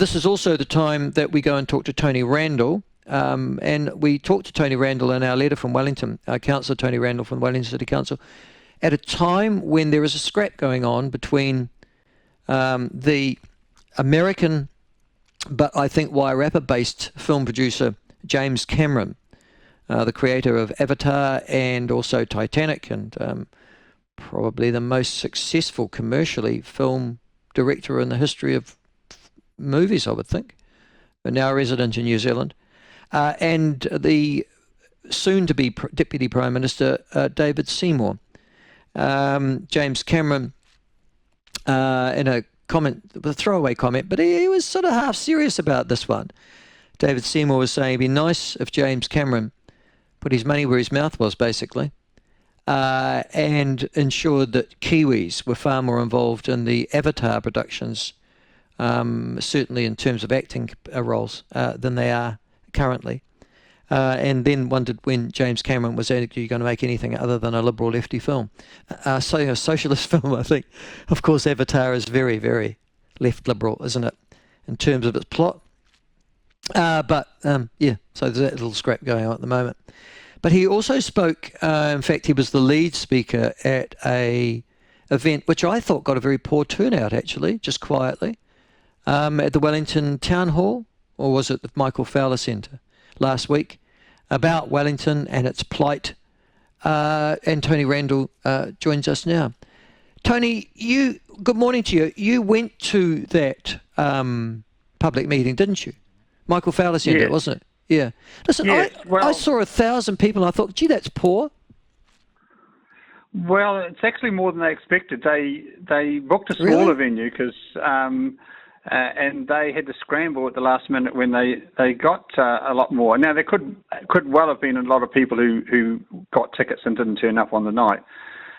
this is also the time that we go and talk to Tony Randle. And we talked to Tony Randle in our letter from Wellington, Councillor Tony Randle from the Wellington City Council, at a time when there is a scrap going on between the American, but I think Wairarapa-based film producer James Cameron, the creator of Avatar and also Titanic, and probably the most successful commercially film director in the history of movies, I would think, but now resident in New Zealand, and the soon-to-be Deputy Prime Minister David Seymour. James Cameron, in a comment, a throwaway comment, but he was sort of half serious about this one. David Seymour was saying it'd be nice if James Cameron put his money where his mouth was, basically, and ensured that Kiwis were far more involved in the Avatar productions, certainly in terms of acting roles, than they are currently. And then wondered when James Cameron was actually going to make anything other than a liberal lefty film. So a socialist film, I think. Of course, Avatar is very, very left liberal, isn't it, in terms of its plot? But yeah, so there's that little scrap going on at the moment. But he also spoke, in fact, he was the lead speaker at a event which I thought got a very poor turnout, actually, just quietly, at the Wellington Town Hall, or was it the Michael Fowler Centre, last week, about Wellington and its plight. And Tony Randle joins us now. Tony, good morning to you. You went to that public meeting, didn't you? Michael Fowler Centre, wasn't it? Yeah. Listen, I saw 1,000 people and I thought, gee, that's poor. Well, it's actually more than they expected. They booked a smaller venue because, and they had to scramble at the last minute when they got a lot more. Now there could well have been a lot of people who got tickets and didn't turn up on the night.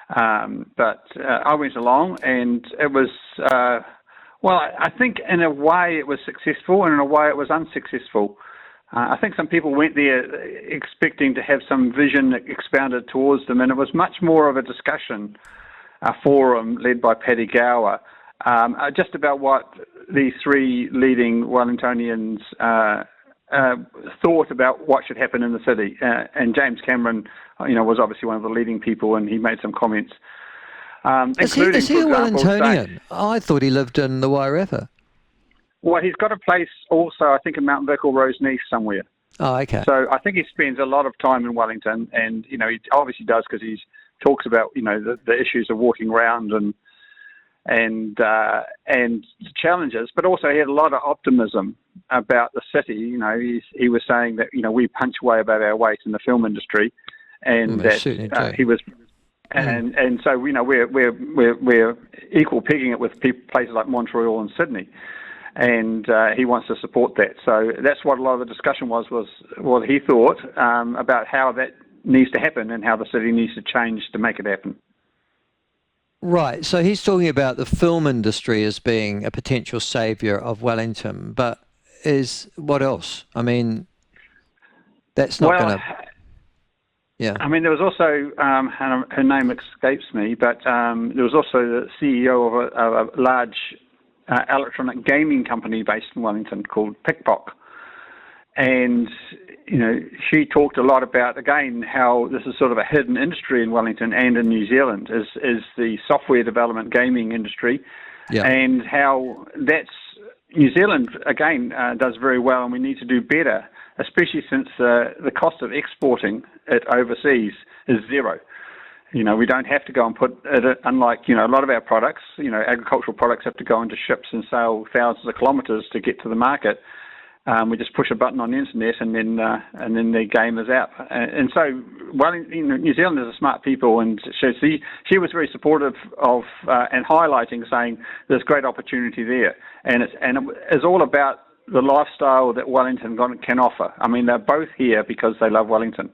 But I went along and it was, well, I think in a way it was successful and in a way it was unsuccessful. I think some people went there expecting to have some vision expounded towards them, and it was much more of a discussion, a forum led by Paddy Gower, just about what these three leading Wellingtonians thought about what should happen in the city. And James Cameron, was obviously one of the leading people, and he made some comments. Is he a Wellingtonian? I thought he lived in the Wairarapa. Well, he's got a place also, I think, in Mount Vic or Roseneath somewhere. Oh, okay. So I think he spends a lot of time in Wellington, and he obviously does because he talks about the issues of walking around and challenges, but also he had a lot of optimism about the city. He was saying that we punch way above our weight in the film industry, and that he was. And so we're equal pegging it with places like Montreal and Sydney. And he wants to support that. So that's what a lot of the discussion was what he thought about how that needs to happen and how the city needs to change to make it happen. Right. So he's talking about the film industry as being a potential saviour of Wellington, but what else? I mean, that's not going to... Yeah. I mean, there was also, her name escapes me, but there was also the CEO of a large electronic gaming company based in Wellington called Pickpock. And, she talked a lot about, again, how this is sort of a hidden industry in Wellington and in New Zealand, is the software development gaming industry, and how New Zealand, again, does very well, and we need to do better, especially since the cost of exporting it overseas is zero. We don't have to go and put it, unlike, a lot of our products, agricultural products have to go into ships and sail thousands of kilometres to get to the market. We just push a button on the internet and then the game is out. And so, New Zealand is a smart people, and she was very supportive of and highlighting, saying there's great opportunity there. And it's all about the lifestyle that Wellington can offer. I mean, they're both here because they love Wellington.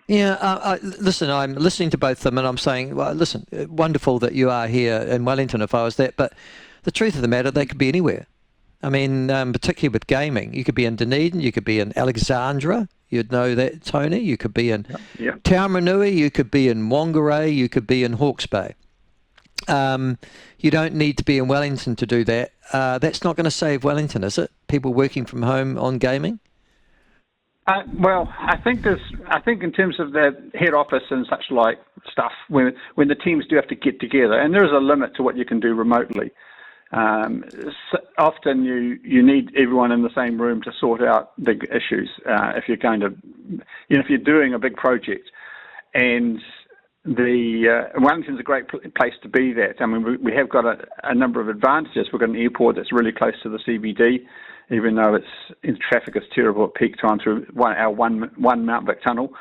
Yeah, listen, I'm listening to both of them and I'm saying, well, listen, wonderful that you are here in Wellington if I was that, but the truth of the matter, they could be anywhere. I mean, particularly with gaming, you could be in Dunedin, you could be in Alexandra, you'd know that, Tony, you could be in Taumarunui, you could be in Whangarei, you could be in Hawke's Bay. You don't need to be in Wellington to do that. That's not going to save Wellington, is it? People working from home on gaming? Well, I think in terms of the head office and such like stuff, when the teams do have to get together, and there is a limit to what you can do remotely. Often you need everyone in the same room to sort out big issues. If you're going to, if you're doing a big project, and Wellington's a great place to be that. I mean, we have got a number of advantages. We've got an airport that's really close to the CBD, even though traffic is terrible at peak time through our one Mount Vic tunnel.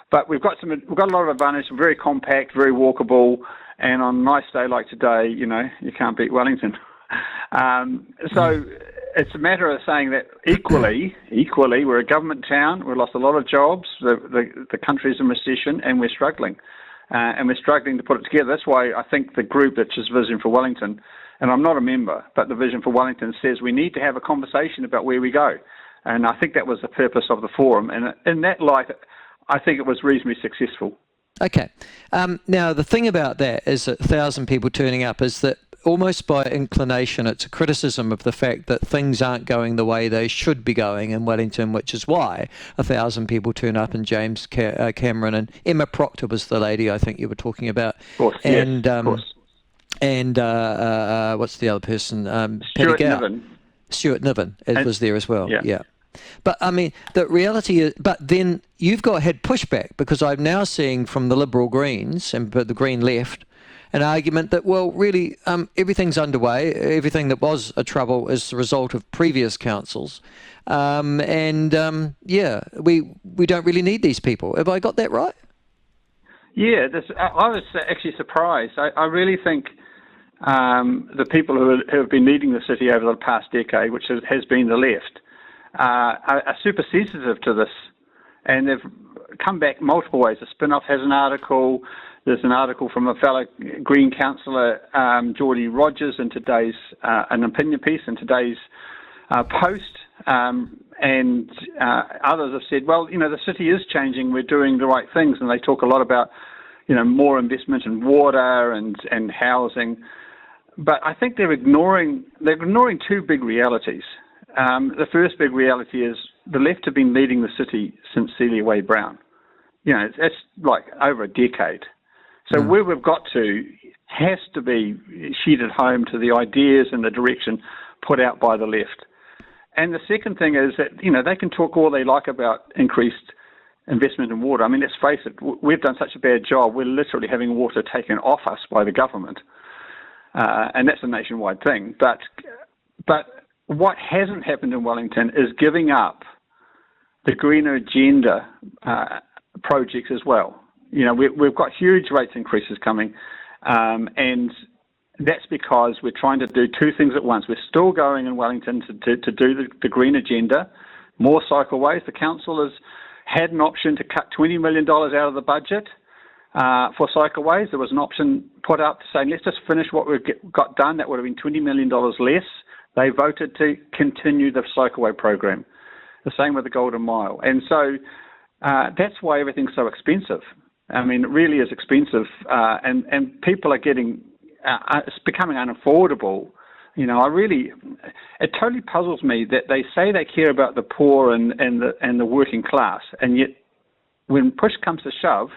But we've got a lot of advantages. Very compact, very walkable, and on a nice day like today, you can't beat Wellington. So it's a matter of saying that equally, we're a government town. We've lost a lot of jobs. The country's in recession, and we're struggling. And we're struggling to put it together. That's why I think the group, which is Vision for Wellington, and I'm not a member, but the Vision for Wellington says we need to have a conversation about where we go. And I think that was the purpose of the forum. And in that light, I think it was reasonably successful. Okay. Now, the thing about that is that 1,000 people turning up is that almost by inclination, it's a criticism of the fact that things aren't going the way they should be going in Wellington, which is why 1,000 people turn up, and James Cameron and Emma Proctor was the lady I think you were talking about. Of course, and, yes, of course. And what's the other person? Stuart Niven. Stuart Niven was there as well. Yeah. But I mean, the reality is, but then you've had pushback, because I'm now seeing from the Liberal Greens and the Green Left an argument that, well, really, everything's underway. Everything that was a trouble is the result of previous councils. We don't really need these people. Have I got that right? Yeah, I was actually surprised. I really think the people who have been leading the city over the past decade, which has been the left, are super sensitive to this. And they've come back multiple ways. The Spin-Off has an article. There's an article from a fellow Green councillor, Geordie Rogers, in today's an opinion piece in today's post. And others have said, well, the city is changing. We're doing the right things. And they talk a lot about, more investment in water and housing. But I think they're ignoring two big realities. The first big reality is the left have been leading the city since Celia Way-Brown. It's like over a decade. So where we've got to has to be sheeted home to the ideas and the direction put out by the left. And the second thing is that, they can talk all they like about increased investment in water. I mean, let's face it, we've done such a bad job. We're literally having water taken off us by the government. And that's a nationwide thing. But what hasn't happened in Wellington is giving up the greener agenda projects as well. We've got huge rates increases coming, and that's because we're trying to do two things at once. We're still going in Wellington to do the green agenda, more cycleways. The council has had an option to cut $20 million out of the budget for cycleways. There was an option put up to say, let's just finish what we've got done. That would have been $20 million less. They voted to continue the cycleway program. The same with the Golden Mile. And so that's why everything's so expensive. I mean, it really is expensive, and people are getting, it's becoming unaffordable. It totally puzzles me that they say they care about the poor and the working class, and yet when push comes to shove,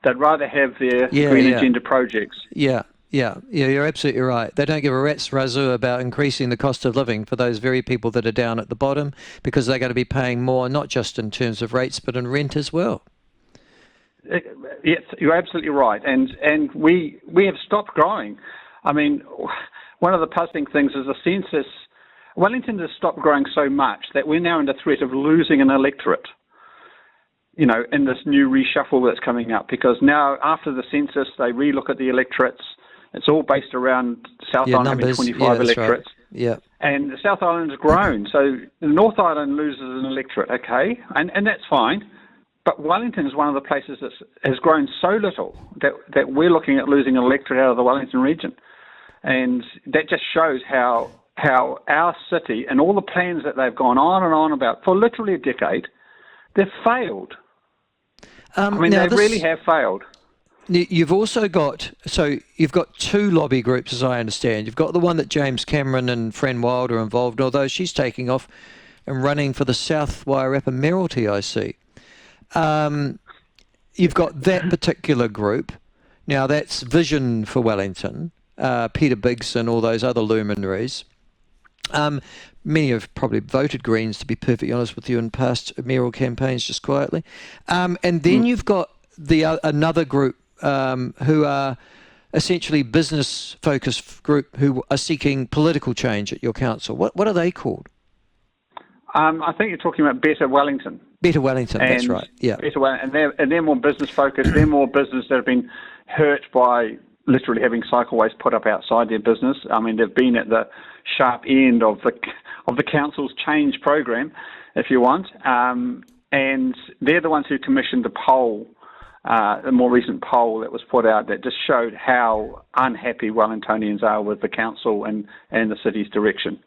they'd rather have their green agenda projects. Yeah, you're absolutely right. They don't give a rat's razoo about increasing the cost of living for those very people that are down at the bottom, because they're going to be paying more, not just in terms of rates, but in rent as well. Yes, you're absolutely right. And we have stopped growing. I mean, one of the puzzling things is the census. Wellington has stopped growing so much that we're now under threat of losing an electorate, in this new reshuffle that's coming up, because now after the census, they relook at the electorates. It's all based around South Island numbers. having 25 electorates. Right. Yeah. And the South Island has grown. So the North Island loses an electorate, okay, and that's fine. But Wellington is one of the places that has grown so little that we're looking at losing an electorate out of the Wellington region. And that just shows how our city and all the plans that they've gone on and on about for literally a decade, they've failed. They really have failed. You've also got, so you've got two lobby groups, as I understand. You've got the one that James Cameron and Fran Wild are involved in, although she's taking off and running for the South Wairarapa Mayoralty, I see. You've got that particular group. Now, that's Vision for Wellington, Peter Biggs and all those other luminaries. Many have probably voted Greens, to be perfectly honest with you, in past mayoral campaigns, just quietly. And then you've got another group who are essentially business-focused group who are seeking political change at your council. What are they called? I think you're talking about Better Wellington. Better Wellington, that's right. Yeah. Better Wellington, and they're more business-focused. They're more business that have been hurt by literally having cycleways put up outside their business. I mean, they've been at the sharp end of the council's change program, if you want, and they're the ones who commissioned the poll, a more recent poll that was put out that just showed how unhappy Wellingtonians are with the council and the city's direction.